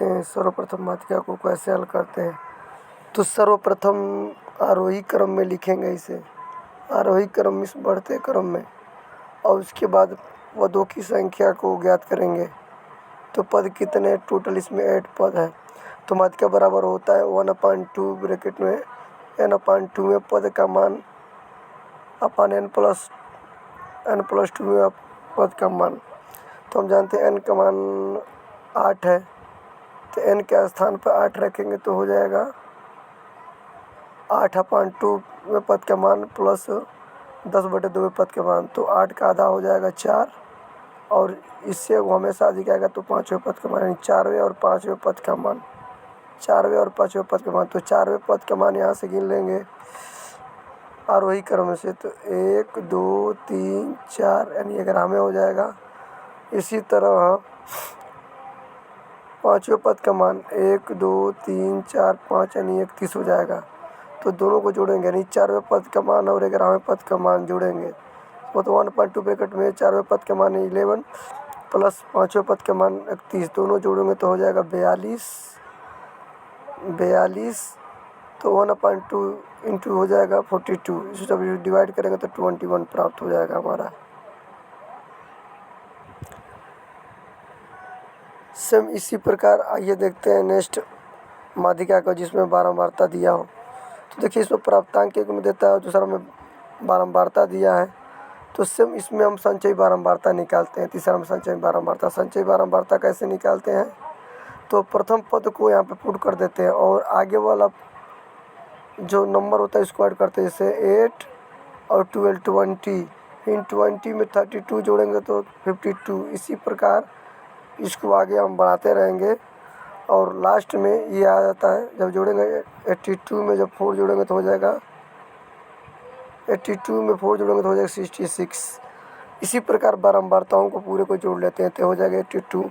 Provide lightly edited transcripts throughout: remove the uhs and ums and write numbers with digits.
देखते हैं सर्वप्रथम माध्यिका को कैसे हल करते हैं। तो सर्वप्रथम आरोही क्रम में लिखेंगे इसे, आरोही क्रम में, इस बढ़ते क्रम में, और उसके बाद पदों की संख्या को ज्ञात करेंगे। तो पद कितने, टोटल इसमें 8 पद है। तो माध्यिका बराबर होता है 1/2 ब्रैकेट में n/2 में पद का मान अपन n+2 में पद का मान। तो हम जानते हैं n का मान 8 है, तो n के स्थान पर 8 रखेंगे तो हो जाएगा 8/2 में पद का मान प्लस 10/2 में पद का मान। तो 8 का आधा हो जाएगा 4, और इससे वो हमेशा अधिक आएगा तो 5वें पद का मान, यानी 4वें और 5वें पद का मान, 4वें और 5वें पद का मान। तो 4वें पद का मान यहाँ से गिन लेंगे आरोही क्रम से, तो 1 2 3 4 यानी 11 में हो जाएगा। इसी तरह 5वें पद का मान 1 2 3 4 5 यानी 31 हो जाएगा। तो दोनों को जोड़ेंगे, यानी 4वें पद का मान और 11वें पद का मान जोड़ेंगे। तो 1/2 ब्रैकेट में 4वें पद का मान 11 प्लस 5वें पद का मान 31, दोनों जोड़ेंगे तो हो जाएगा 42। तो 1/2 इंटू हो जाएगा 42, इसे जब डिवाइड करेंगे तो 21 प्राप्त हो जाएगा हमारा। सेम इसी प्रकार आइए देखते हैं नेक्स्ट माध्यिका को जिसमें बारंबारता दिया हो। तो देखिए इसमें प्राप्तांक एक में देता है, दूसरा में बारंबारता दिया है। तो सेम इसमें हम संचयी बारंबारता निकालते हैं। तीसरा में संचयी बारंबारता कैसे निकालते हैं। तो प्रथम पद को यहाँ पे पुट कर देते हैं और आगे वाला जो नंबर होता है इसको ऐड करते हैं, जैसे 8 और 12 20, इन 20 में 32 जोड़ेंगे तो 52। इसी प्रकार इसको आगे हम बढ़ाते रहेंगे और लास्ट में ये आ जाता है, जब जोड़ेंगे 82 में जब 4 जोड़ेंगे तो हो जाएगा 82 में 4 जोड़ेंगे तो हो जाएगा 66। इसी प्रकार बारंबारताओं को पूरे को जोड़ लेते हैं तो हो जाएगा 82।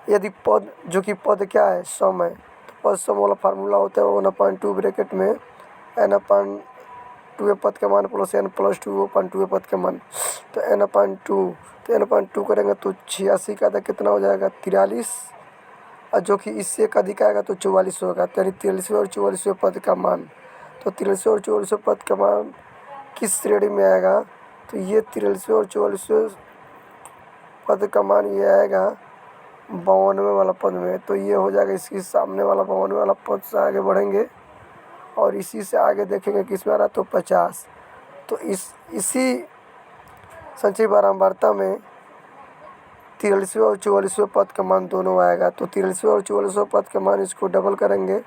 यदि पद जो कि पद क्या है, सम है, तो पद सम वाला फार्मूला होता है 1/2 ब्रैकेट में n/2 पद का मान प्लस n+2/2 पद का मान। तो n/2 करेंगे तो 86 का आधा कितना हो जाएगा 43, और जो कि इससे एक अधिक आएगा तो 44 होगा। तो यानी 43वें और 44वें पद का मान। तो 43वें और 44वें पद का मान किस श्रेणी में आएगा, तो ये 43वें और 44वें पद का मान ये आएगा 52वें वाला पद में। तो ये हो जाएगा इसके सामने वाला 52वें वाला पद से आगे बढ़ेंगे और इसी से आगे देखेंगे किस में आ रहा, तो 50। तो इसी संचयी बारंबारता में 43वें और 44वें पद का मान दोनों आएगा। तो 43वें और 44वें पद का मान इसको डबल करेंगे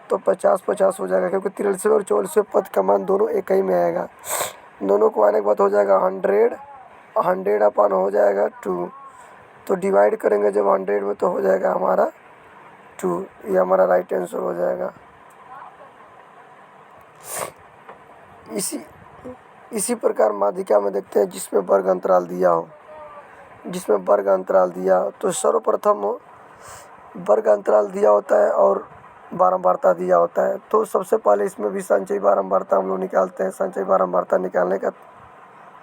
तो 50-50 हो जाएगा, क्योंकि 43वें और 44वें पद का मान दोनों एक ही में आएगा। दोनों को आने के बाद हो जाएगा 100 अपन हो जाएगा 2। तो डिवाइड करेंगे जब 100 में तो हो जाएगा हमारा 2। ये हमारा राइट आंसर हो जाएगा। इसी प्रकार माध्यिका में देखते हैं जिसमें वर्ग अंतराल दिया हो। जिसमें वर्ग अंतराल दिया तो सर्वप्रथम वर्ग अंतराल दिया होता है और बारंबारता दिया होता है। तो सबसे पहले इसमें भी संचयी बारंबारता हम लोग निकालते हैं। संचयी बारंबारता निकालने का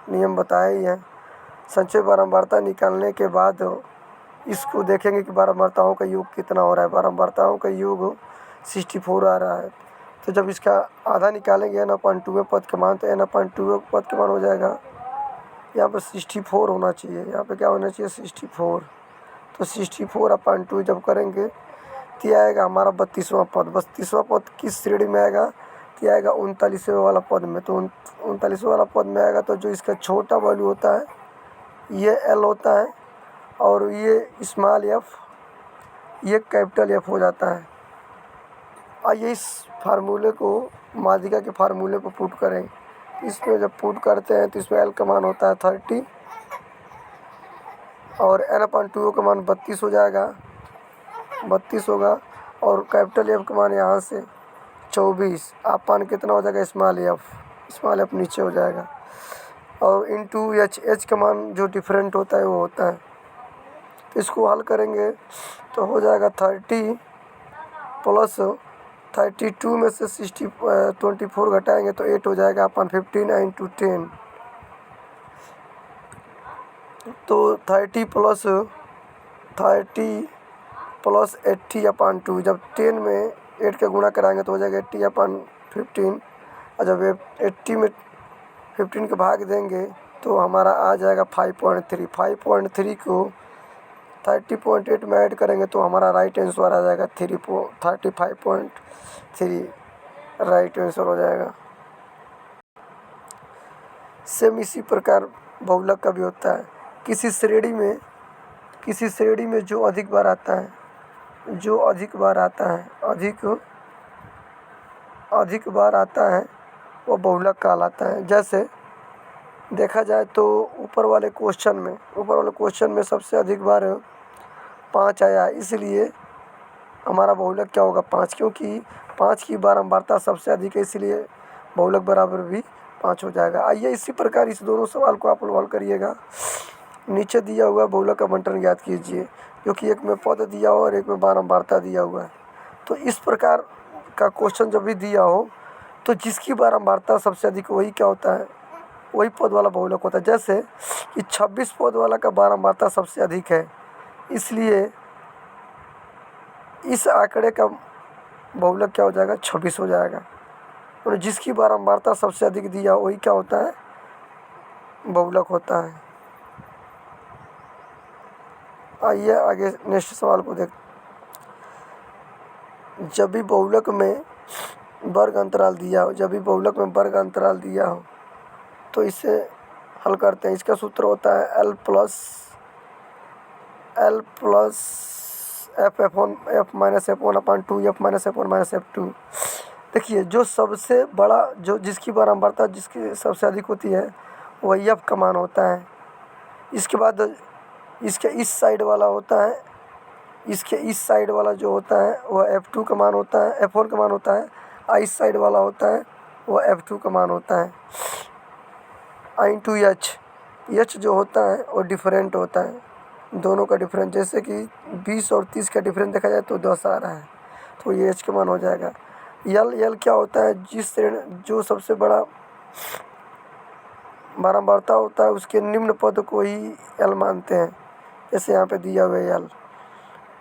नियम बताया ही है। संचयी बारंबारता निकालने के बाद इसको देखेंगे कि बारंबारताओं का योग कितना हो रहा है। बारंबारताओं का योग 64 आ रहा है। तो जब इसका आधा निकालेंगे n/2 पद का मान, तो n/2 पद का मान हो जाएगा यहाँ पर 64 होना चाहिए। यहाँ पे क्या होना चाहिए 64। तो 64/2 जब करेंगे तो ये आएगा हमारा 32वां पद। 32वां पद किस श्रेणी में आएगा, तो आएगा 39वें वाला पद में। तो 39वें वाला पद में आएगा तो जो इसका छोटा वैल्यू होता है ये L होता है और ये स्मॉल f, ये कैपिटल F हो जाता है। आइए इस फार्मूले को माध्यिका के फार्मूले पर पुट करें। इसमें जब पुट करते हैं तो इसमें L का मान होता है 30 और n/2 का मान 32 हो जाएगा, 32 होगा। और कैपिटल F का मान यहाँ से 24, अपन कितना हो जाएगा स्मॉल f नीचे हो जाएगा। और इंटू h का मान जो डिफरेंट होता है वो होता है। तो इसको हल करेंगे तो हो जाएगा 30 प्लस 32 में से 24 घटाएंगे तो 8 हो जाएगा अपन 15 इंटू 10। तो 30 प्लस 30 प्लस 80/2। जब 10 में 8 का गुणा कराएंगे तो हो जाएगा 80/15। और जब 80 में 15 का भाग देंगे तो हमारा आ जाएगा 5.3। 5.3 को 30.8 में ऐड करेंगे तो हमारा राइट आंसर आ जाएगा 35.3 राइट आंसर हो जाएगा। सेम इसी प्रकार बहुलक का भी होता है। किसी श्रेणी में जो अधिक बार आता है अधिक बार आता है वो बहुलक कहलाता है। जैसे देखा जाए तो ऊपर वाले क्वेश्चन में सबसे अधिक बार 5 आया, इसलिए हमारा बहुलक क्या होगा 5, क्योंकि 5 की बारंबारता सबसे अधिक है, इसलिए बहुलक बराबर भी 5 हो जाएगा। आइए इसी प्रकार इस दोनों सवाल को आप लोग हल करिएगा। नीचे दिया हुआ बहुलक का बंटन ज्ञात कीजिए, जो कि एक में पद दिया हो और एक में बारंबारता दिया हुआ है। तो इस प्रकार का क्वेश्चन जब भी दिया हो तो जिसकी बारंबारता सबसे अधिक वही क्या होता है, वही पद वाला बहुलक होता है। जैसे कि 26 पद वाला का बारंबारता सबसे अधिक है, इसलिए इस आंकड़े का बहुलक क्या हो जाएगा 26 हो जाएगा। और जिसकी बारंबारता सबसे अधिक दिया वही क्या होता है, बहुलक होता है। आइए आगे नेक्स्ट सवाल को देख। जब भी बहुलक में वर्ग अंतराल दिया हो तो इसे हल करते हैं। इसका सूत्र होता है L प्लस F-F1/2 F-F1-F2। देखिए जो सबसे बड़ा जिसकी बारंबारता जिसकी सबसे अधिक होती है वही F का मान होता है। इसके बाद इसके इस साइड वाला जो होता है वह F2 का मान होता है, F1 का मान होता है। इस साइड वाला होता है वह F2 का मान होता है। H जो होता है वो डिफरेंट होता है, दोनों का डिफरेंस। जैसे कि 20 और 30 का डिफरेंस देखा जाए तो 10 आ रहा है, तो ये H का मान हो जाएगा। L क्या होता है, जो सबसे बड़ा बारंबारता होता है उसके निम्न पद को ही L मानते हैं, जैसे यहाँ पे दिया हुआ है L।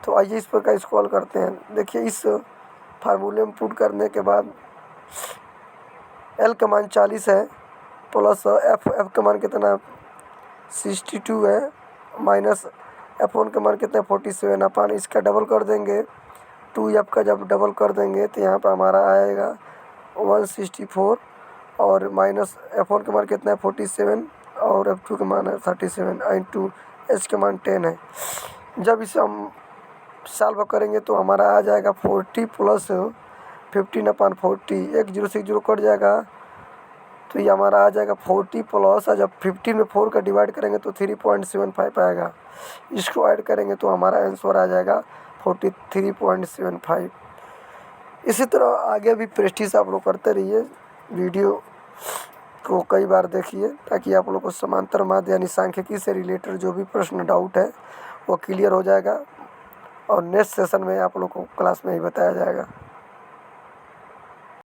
तो आइए इस प्रकार इसको हल करते हैं। देखिए इस फार्मूले में पुट करने के बाद L का मान 40 है, प्लस F का मान कितना 62 है, माइनस F1 का मान कितना 47 अपन इसका डबल कर देंगे। 2F का जब डबल कर देंगे तो यहाँ पर हमारा आएगा 164, और माइनस F1 का मान कितना है 47 और F2 का मान है 37 इंटू H का मान 10 है। जब इसे हम सॉल्व करेंगे तो हमारा आ जाएगा 40 प्लस 15/40, 1 0 से 0 कट जाएगा, तो ये हमारा आ जाएगा 40 प्लस, जब 15 में 4 का डिवाइड करेंगे तो 3.75 आएगा। इसको ऐड करेंगे तो हमारा आंसर आ जाएगा 43.75। इसी तरह आगे भी प्रैक्टिस आप लोग करते रहिए, वीडियो को कई बार देखिए, ताकि आप लोग को समांतर माध्य यानी सांख्यिकी से रिलेटेड जो भी प्रश्न डाउट है वो क्लियर हो जाएगा, और नेक्स्ट सेशन में आप लोग को क्लास में ही बताया जाएगा।